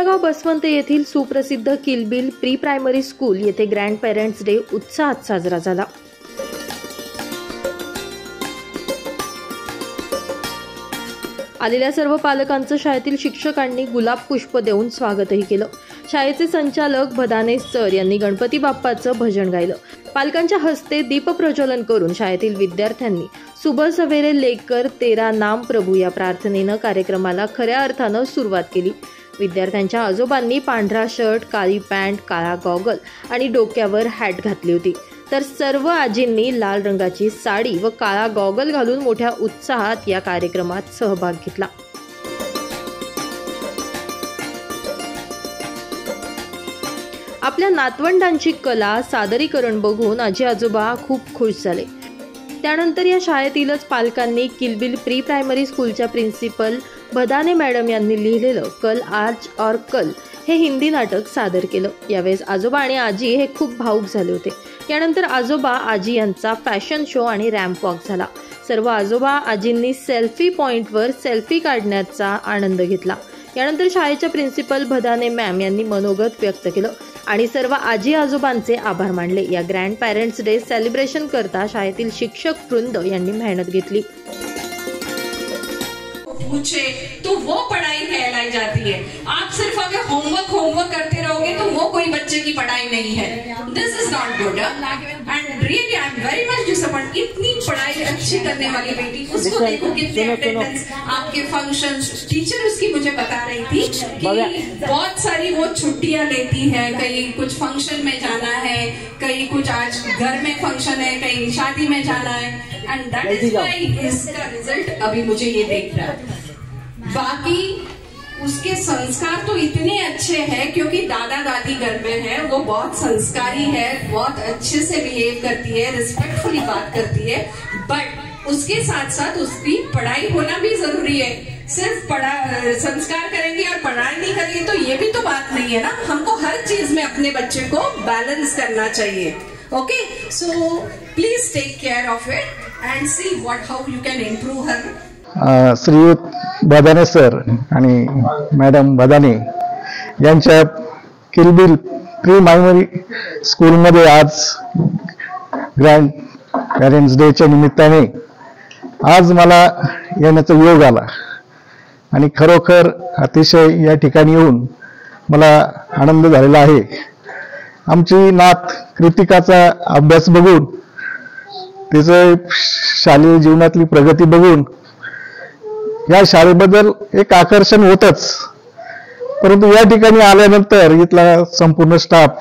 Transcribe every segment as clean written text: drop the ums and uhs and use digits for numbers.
मुक्तागाव बसवंत येथील सुप्रसिद्ध किलबिल pre primary school येथे ग्रँड पेरेंट्स डे उत्साहात साजरा झाला। आलेल्या सर्व पालकांचं शाळेतील शिक्षकांनी गुलाब पुष्प देऊन स्वागतही केलं। शाळेचे संचालक भदाने सर यांनी गणपती बाप्पाचं भजन गायलं। पालकांच्या हस्ते दीप प्रज्वलन करून शाळेतील विद्यार्थ्यांनी सुबह सवेरे लेकर तेरा नाम प्रभू या प्रार्थनेनं कार्यक्रमाला खऱ्या अर्थानं सुरुवात केली। विद्यार्थ्यांच्या आजोबांनी पांढरा शर्ट, काळी पॅन्ट, काळा गॉगल आणि डोक्यावर हॅट घातली होती, तर सर्व आजींनी लाल रंगाची साडी व काळा गॉगल घालून मोठ्या उत्साहात या कार्यक्रमात सहभाग घेतला। आपल्या नातवंडांची कला सादरीकरण बघून आजी आजोबा खूप खुश झाले। त्यानंतर या शाळेतीलच पालकांनी किलबिल प्री प्रायमरी स्कूलच्या प्रिन्सिपल भदाने मॅडम यांनी लिहिलेलं कल आज और कल हे हिंदी नाटक सादर केलं। यावेळेस आजोबा आणि आजी हे खूप भावुक झाले होते। यानंतर आजोबा आजी यांचा फॅशन शो आणि रॅम्प वॉक झाला। सर्व आजोबा आजींनी सेल्फी पॉइंटवर सेल्फी काढण्याचा आनंद घेतला। यानंतर शाळेच्या प्रिन्सिपल भदाने मॅम यांनी मनोगत व्यक्त केलं आणि सर्व आजी आजोबांचे आभार मानले। या ग्रँड पेरेंट्स डे सेलिब्रेशन करता शाळेतील शिक्षक वृंद यांनी मेहनत घेतली। पूछे तो वो पढ़ाई कहलाई जाती है। आप सिर्फ अगर होमवर्क करते रहोगे तो वो कोई बच्चे की पढ़ाई नहीं है। This is not good and really I am very much disappointed. इतनी पढ़ाई अच्छी करने वाली बेटी, उसको देखो कितने अटेंडेंस, आपके फंक्शंस, टीचर उसकी मुझे बता रही थी कि बहुत सारी वो छुट्टियां लेती है, कहीं कुछ फंक्शन में जाना है, कहीं कुछ आज घर में फंक्शन है, कहीं शादी में जाना है, एंड दैट इज व्हाई इसका रिजल्ट अभी मुझे ये देख रहा है। बाकी उसके संस्कार तो इतने अच्छे हैं क्योंकि दादा दादी घर में है, वो बहुत संस्कारी है, बहुत अच्छे से बिहेव करती है, रिस्पेक्टफुली बात करती है, बट उसके साथ साथ उसकी पढ़ाई होना भी जरूरी है। सिर्फ संस्कार करेंगे और पढ़ाई नहीं करेंगे तो ये भी तो बात नहीं है ना। हमको हर चीज में अपने बच्चे को बैलेंस करना चाहिए। Okay, so please take care of it and see what how you can improve her. Shriyut Bhadane sir आणि मॅडम भदाने यांच्या किलबिल प्री प्रायमरी स्कूलमध्ये आज ग्रँड पेरेंट्स डेच्या निमित्ताने आज मला येण्याचा योग आला आणि खरोखर अतिशय या ठिकाणी येऊन मला आनंद झालेला आहे। आमची नात कृतिकाचा अभ्यास बघून, तिचं शालेय जीवनातली प्रगती बघून या शाळेबद्दल एक आकर्षण होतच, परंतु या ठिकाणी आल्यानंतर इथला संपूर्ण staff,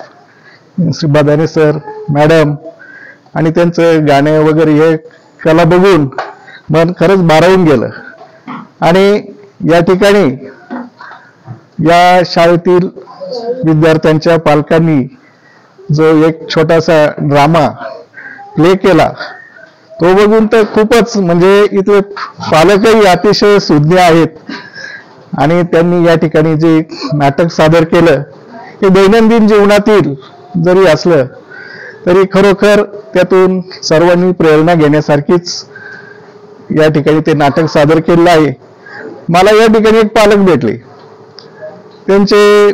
Shri Bhadane sir, madam आणि त्यांचं गाणे वगैरे हे कला बघून मन खरंच भारावून गेलं। आणि या ठिकाणी या शाळेतील विद्यार्थ्यांच्या पालकांनी जो एक छोटासा ड्रामा प्ले केला तो बघून तर खूपच, म्हणजे इथले पालकही अतिशय सुज्ञ आहेत आणि त्यांनी या ठिकाणी जे नाटक सादर केलं हे दैनंदिन जीवनातील जरी असलं तरी खरोखर त्यातून सर्वांनी प्रेरणा घेण्यासारखीच या ठिकाणी ते नाटक सादर केलेलं आहे। मला या ठिकाणी एक पालक भेटले, त्यांचे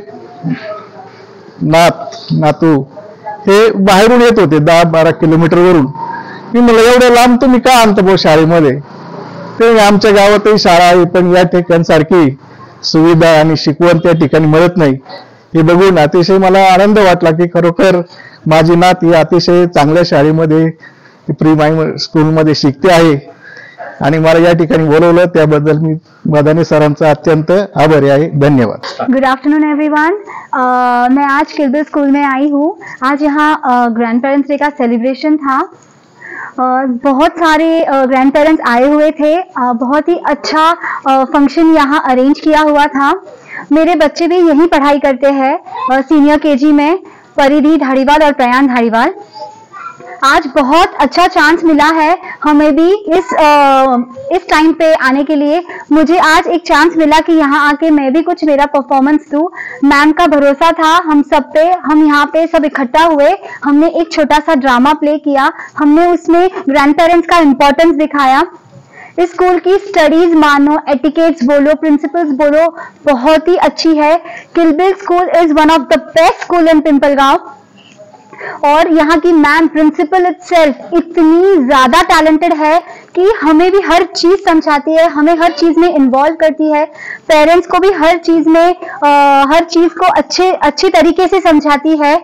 नातू हे बाहेरून येत होते 10-12 किलोमीटरवरून। मी म्हणलं एवढ्या लांब तुम्ही का आणता भाऊ शाळेमध्ये? ते आमच्या गावातही शाळा आहे पण या ठिकाणसारखी सुविधा आणि शिकवण त्या ठिकाणी मिळत नाही। हे बघून अतिशय मला आनंद वाटला की खरोखर माझी नात ही अतिशय चांगल्या शाळेमध्ये प्री प्रायमरी स्कूलमध्ये शिकते आहे आणि मला या ठिकाणी बोलवलं त्याबद्दल मी भदाने सरांचा अत्यंत आभारी आहे। धन्यवाद। Good afternoon everyone. मैं आज किलबिल स्कूल में आई हूँ। आज यहाँ ग्रैंड पेरेंट्स डे का सेलिब्रेशन था। बहुत सारे ग्रैंड पेरेंट्स आए हुए थे। बहुत ही अच्छा फंक्शन यहाँ अरेंज किया हुआ था। मेरे बच्चे भी यहीं पढ़ाई करते हैं सीनियर केजी में, परिधि धारीवाल और प्रयान धारीवाल। आज बहुत अच्छा चांस मिला है हमें भी इस टाइम पे आने के लिए। मुझे आज एक चांस मिला कि यहाँ आके मैं भी कुछ मेरा परफॉर्मेंस दूं। मैम का भरोसा था हम सब पे। हम यहाँ पे सब इकट्ठा हुए, हमने एक छोटा सा ड्रामा प्ले किया, हमने उसमें ग्रैंड पेरेंट्स का इम्पोर्टेंस दिखाया। इस स्कूल की स्टडीज मानो, एटिकेट्स बोलो, प्रिंसिपल्स बोलो, बहुत ही अच्छी है। Kilbil school is one of the best school in Pimpalgaon. और यहाँ की मैम प्रिंसिपल इटसेल्फ इतनी ज्यादा टैलेंटेड है कि हमें भी हर चीज समझाती है, हमें हर चीज में इन्वॉल्व करती है, पेरेंट्स को भी हर चीज में हर चीज को अच्छी तरीके से समझाती है।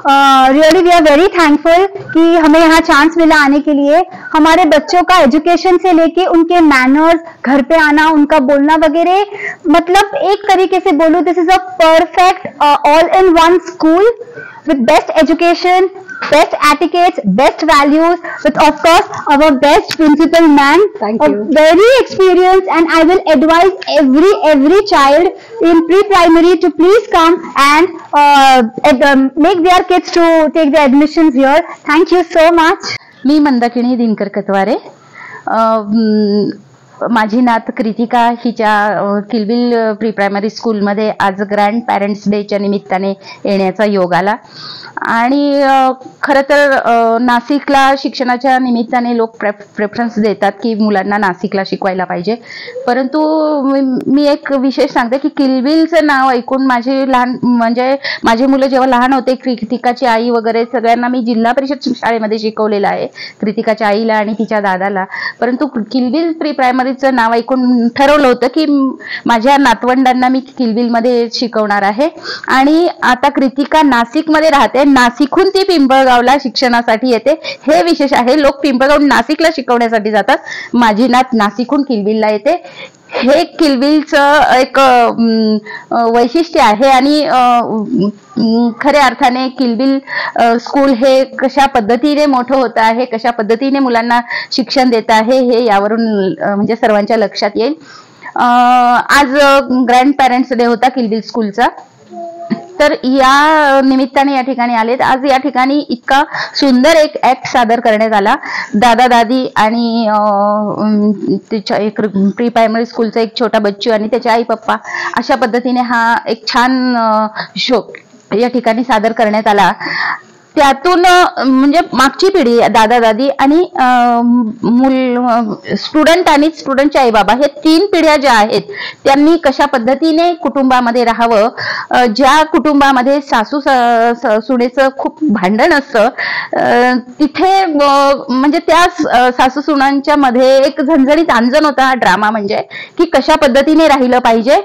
Really we are very thankful कि हमें यहाँ चांस मिला आने के लिए। हमारे बच्चों का एजुकेशन से लेके उनके मैनर्स, घर पे आना, उनका बोलना वगैरह, मतलब एक तरीके से बोलूं, this is a perfect all in one school with best education, best etiquettes, best values, with of course our best principal ma'am. Thank you. Very experienced, and I will advise every child in pre-primary to please come and make their kids to take the admissions here. Thank you so much. मी मंदाकिनी दिनकर कतवारे, माझी नात कृतिका हिच्या किलबिल pre primary स्कूलमध्ये आज grand parents डेच्या निमित्ताने येण्याचा योग आला. आणि खरं तर नाशिकला शिक्षणाच्या निमित्ताने लोक प्रेफरन्स देतात की मुलांना नाशिकला शिकवायला पाहिजे, परंतु मी एक विशेष सांगते की किलबिलचं नाव ऐकून माझी मुलं जेव्हा लहान होते, कृतिकाची आई वगैरे सगळ्यांना मी जिल्हा परिषद शाळेमध्ये शिकवलेलं आहे, कृतिकाच्या आईला आणि तिच्या दादाला, परंतु किलबिल प्री प्रायमरीचं नाव ऐकून ठरवलं होतं की माझ्या नातवंडांना मी किलबिलमध्ये शिकवणार आहे. आणि आता कृतिका नाशिकमध्ये राहते, नाशिकहून ती पिंपळगावला शिक्षणासाठी येते, हे विशेष आहे. लोक पिंपळगाव नाशिकला शिकवण्यासाठी जातात, माझी नात नाशिकहून किलबिलला येते. हे किलबिलचं एक वैशिष्ट्य आहे. आणि खऱ्या अर्थाने किलबिल स्कूल हे कशा पद्धतीने मोठं होत आहे, कशा पद्धतीने मुलांना शिक्षण देत आहे, हे यावरून म्हणजे सर्वांच्या लक्षात येईल. आज ग्रँड पॅरेंट्स डे होता किलबिल स्कूलचा, तर या निमित्ताने या ठिकाणी आलेत. आज या ठिकाणी इतका सुंदर एक ऍक्ट सादर करण्यात आला. दादा दादी आणि तिच्या एक प्री प्रायमरी स्कूलचा एक छोटा बच्चू आणि त्याचे आई पप्पा, अशा पद्धतीने हा एक छान शो या ठिकाणी सादर करण्यात आला. त्यातून म्हणजे मागची पिढी दादा दादी आणि स्टुडंट आणि स्टुडंटचे आई बाबा, हे तीन पिढ्या ज्या आहेत त्यांनी कशा पद्धतीने कुटुंबामध्ये राहावं, ज्या कुटुंबामध्ये सासू सुनेचं खूप भांडण असतं, तिथे म्हणजे त्या सासू सुनांच्या मध्ये एक झणझणीत आंजन होता हा ड्रामा, म्हणजे की कशा पद्धतीने राहिलं पाहिजे,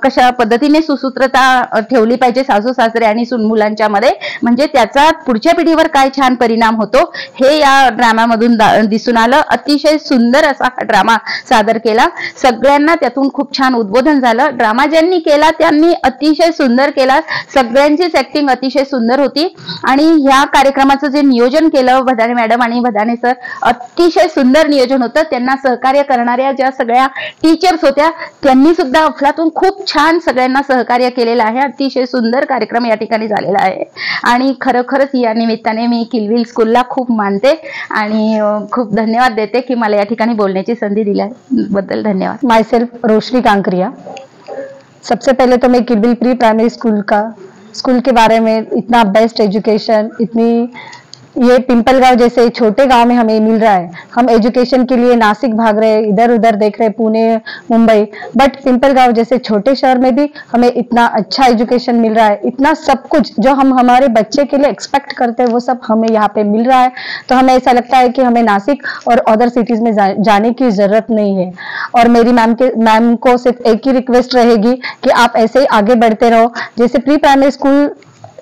कशा पद्धतीने सुसूत्रता ठेवली पाहिजे सासू सासरे आणि सून मुलांच्या मध्ये, म्हणजे त्याचा पुढच्या पिढीवर काय छान परिणाम होतो हे या ड्रामामधून दिसून आलं. अतिशय सुंदर असा हा ड्रामा सादर केला, सगळ्यांना त्यातून खूप छान उद्बोधन झालं. ड्रामा ज्यांनी केला त्यांनी अतिशय सुंदर केला, सगळ्यांचीच ऍक्टिंग अतिशय सुंदर होती. आणि ह्या कार्यक्रमाचं जे नियोजन केलं भदाने मॅडम आणि भदाने सर, अतिशय सुंदर नियोजन होतं. त्यांना सहकार्य करणाऱ्या ज्या सगळ्या टीचर्स होत्या त्यांनी सुद्धा अफलातून खूप छान सगळ्यांना सहकार्य केलेलं आहे. अतिशय सुंदर कार्यक्रम या ठिकाणी झालेला आहे. आणि खरोखरच या निमित्ताने मी किलबिल स्कूलला खूप मानते आणि खूप धन्यवाद देते की मला या ठिकाणी बोलण्याची संधी दिल्याबद्दल धन्यवाद. माई सेल्फ रोशनी कांकरिया. सबसे पहले तो मैं किलबिल प्री प्राइमरी स्कूल के बारे में, इतना बेस्ट एजुकेशन, इतनी ये पिंपलगांव जैसे छोटे गांव में हमें मिल रहा है. हम एजुकेशन के लिए नासिक भाग रहे, इधर उधर देख रहे, पुणे मुंबई, बट पिंपलगांव जैसे छोटे शहर में भी हमें इतना अच्छा एजुकेशन मिल रहा है. इतना सब कुछ जो हम हमारे बच्चे के लिए एक्सपेक्ट करते हैं वो सब हमें यहाँ पे मिल रहा है. तो हमें ऐसा लगता है कि हमें नासिक और अदर सिटीज में जाने की जरूरत नहीं है. और मेरी मैम को सिर्फ एक ही रिक्वेस्ट रहेगी कि आप ऐसे ही आगे बढ़ते रहो. जैसे प्री प्राइमरी स्कूल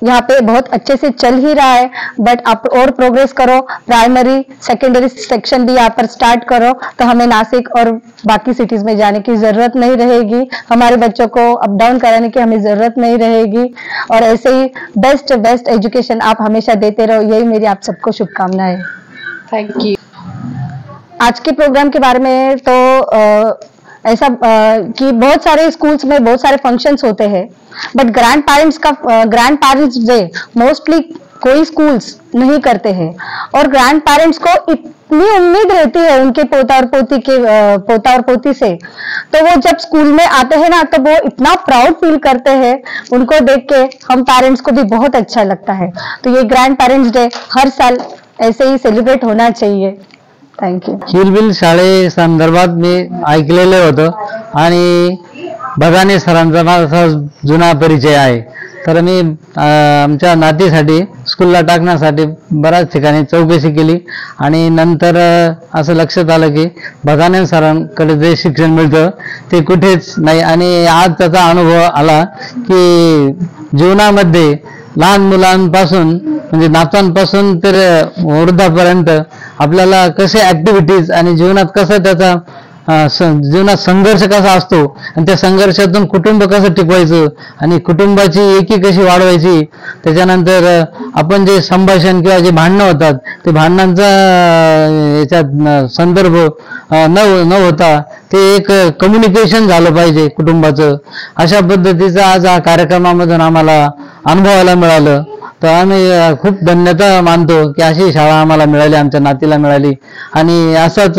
यहाँ पे बहुत अच्छे से चल ही रहा है, बट आप और प्रोग्रेस करो, प्राइमरी सेकेंडरी सेक्शन भी यहाँ पर स्टार्ट करो, तो हमें नासिक और बाकी सिटीज में जाने की जरूरत नहीं रहेगी. हमारे बच्चों को अप डाउन कराने की हमें जरूरत नहीं रहेगी. और ऐसे ही बेस्ट एजुकेशन आप हमेशा देते रहो, यही मेरी आप सबको शुभकामनाएं. Thank you. आज के प्रोग्राम के बारे में तो ऐसा कि बहुत सारे स्कूल्स में बहुत सारे फंक्शंस होते हैं, but grand parents day mostly कोई स्कूल्स नहीं करते हैं. और ग्रैंड पेरेंट्स को इतनी उम्मीद रहती है उनके पोता और पोती से, तो वो जब स्कूल में आते हैं ना तो वो इतना प्राउड फील करते हैं. उनको देख के हम पेरेंट्स को भी बहुत अच्छा लगता है. तो ये ग्रैंड पेरेंट्स डे हर साल ऐसे ही सेलिब्रेट होना चाहिए. थँक्यू. किलबिल शाळे संदर्भात मी ऐकलेलं होतं आणि बदाने सरांचा माझा जुना परिचय आहे. तर मी आमच्या नातीसाठी स्कूलला टाकण्यासाठी बऱ्याच ठिकाणी चौकशी केली आणि नंतर असं लक्षात आलं की बदाने सरांकडे जे शिक्षण मिळतं ते कुठेच नाही. आणि आज त्याचा अनुभव आला की जीवनामध्ये लहान मुलांपासून म्हणजे नातांपासून तर वृद्धापर्यंत आपल्याला कसे ऍक्टिव्हिटीज आणि जीवनात कसं त्याचा जीवनात संघर्ष कसा असतो आणि त्या संघर्षातून कुटुंब कसं टिकवायचं आणि कुटुंबाची एकी कशी वाढवायची, त्याच्यानंतर आपण जे संभाषण किंवा जे भांडणं होतात ते भांडणांचा याच्यात संदर्भ न होता ते एक कम्युनिकेशन झालं पाहिजे कुटुंबाचं. अशा पद्धतीचं आज हा कार्यक्रमामधून आम्हाला अनुभवायला मिळालं. तर आम्ही खूप धन्यता मानतो की अशी शाळा आम्हाला मिळाली, आमच्या नातीला मिळाली. आणि असंच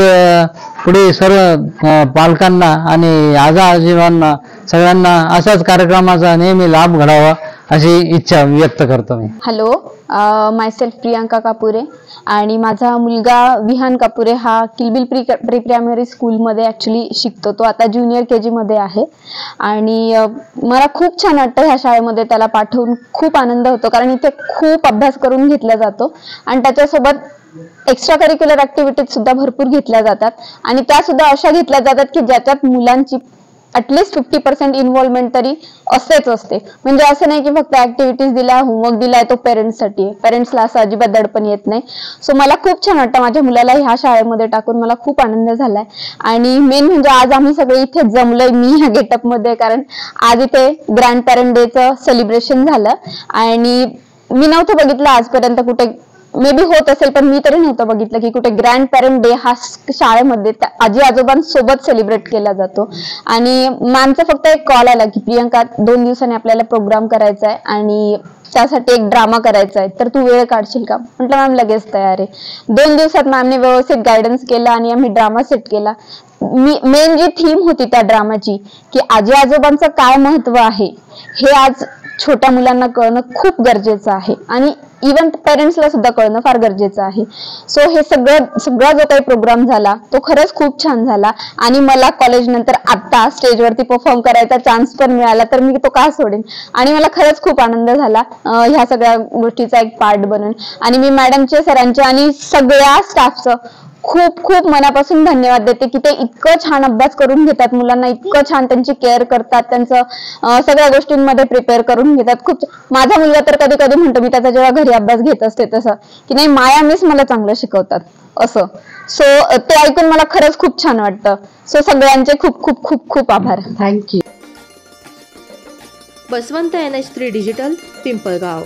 पुढे सर्व पालकांना आणि आजीवांना सगळ्यांना असाच कार्यक्रमाचा नेहमी लाभ घडावा अशी इच्छा व्यक्त करतो मी. हॅलो, मायसेल्फ प्रियांका कापुरे आणि माझा मुलगा विहान कापुरे हा किलबिल प्री प्रायमरी स्कूलमध्ये ॲक्च्युली शिकतो. तो आता ज्युनियर KG मध्ये आहे आणि मला खूप छान वाटतं ह्या शाळेमध्ये त्याला पाठवून. खूप आनंद होतो कारण इथे खूप अभ्यास करून घेतला जातो आणि त्याच्यासोबत एक्स्ट्रा करिक्युलर ऍक्टिव्हिटीज सुद्धा भरपूर घेतल्या जातात आणि त्या सुद्धा अशा घेतल्या जातात की ज्याच्यात मुलांची ॲटलिस्ट 50% इन्व्हॉल्वमेंट तरी असेच असते. म्हणजे असं नाही की फक्त ऍक्टिव्हिटीज दिला, होमवर्क दिलाय तो पेरेंट्ससाठी आहे. पेरेंट्सला असं अजिबात दडपण येत नाही. सो मला खूप छान वाटतं माझ्या मुलाला ह्या शाळेमध्ये टाकून. मला खूप आनंद झालाय आणि मेन म्हणजे आज आम्ही सगळे इथे जमलोय मी ह्या गेटअपमध्ये कारण आज इथे ग्रँड पॅरेंट डेचं सेलिब्रेशन झालं आणि मी नव्हतं बघितलं आजपर्यंत कुठे, मे बी होत असेल पण मी तरी नव्हतं बघितलं की कुठे ग्रँड पॅरेंट डे हा शाळेमध्ये आजी आजोबांसोबत सेलिब्रेट केला जातो. आणि मॅमचा फक्त एक कॉल आला की प्रियंका 2 दिवसांनी आपल्याला प्रोग्राम करायचा आहे आणि त्यासाठी एक ड्रामा करायचा आहे, तर तू वेळ काढशील का? म्हटलं मॅम लगेच तयार आहे. 2 दिवसात मॅमने व्यवस्थित गायडन्स केला आणि आम्ही ड्रामा सेट केला. मेन जी थीम होती त्या ड्रामाची की आजी आजोबांचं काय महत्व आहे हे आज छोट्या मुलांना कळणं खूप गरजेचं आहे आणि इव्हन पेरेंट्सला सुद्धा कळणं फार गरजेचं आहे. सो हे सगळा जो काही प्रोग्राम झाला तो खरंच खूप छान झाला आणि मला कॉलेज नंतर आता स्टेजवरती परफॉर्म करायचा चान्स पण मिळाला तर मी तो का सोडेन. आणि मला खरंच खूप आनंद झाला ह्या सगळ्या गोष्टीचा एक पार्ट बनून. आणि मी मॅडमचे, सरांचे आणि सगळ्या स्टाफचं खूप खूप मनापासून धन्यवाद देते की ते इतकं छान अभ्यास करून घेतात, मुलांना इतकं छान त्यांची केअर करतात, त्यांचं सगळ्या गोष्टींमध्ये प्रिपेअर करून घेतात. खूप माझा मुलगा तर कधी कधी म्हणतो, मी त्याचा जेव्हा घरी अभ्यास घेत असते तसं की नाही माया मिस मला चांगलं शिकवतात असं. सो ते ऐकून मला खरंच खूप छान वाटतं. सो सगळ्यांचे खूप खूप खूप खूप आभार. Thank you. Baswant NH3 digital, Pimpalgaon.